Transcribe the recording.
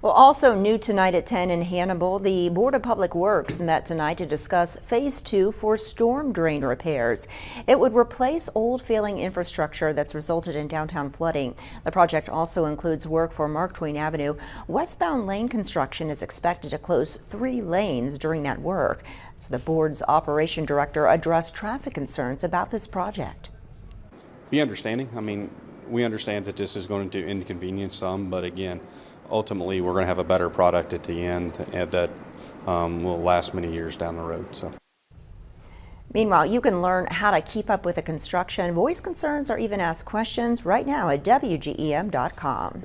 Well, also new tonight at 10 in Hannibal, the Board of Public Works met tonight to discuss Phase 2 for storm drain repairs. It would replace old failing infrastructure that's resulted in downtown flooding. The project also includes work for Mark Twain Avenue. Westbound lane construction is expected to close 3 lanes during that work. So the board's operation director addressed traffic concerns about this project. Be understanding. I mean, we understand that this is going to inconvenience some, but again, ultimately we're going to have a better product at the end that will last many years down the road. So. Meanwhile, you can learn how to keep up with the construction, voice concerns, or even ask questions right now at WGEM.com.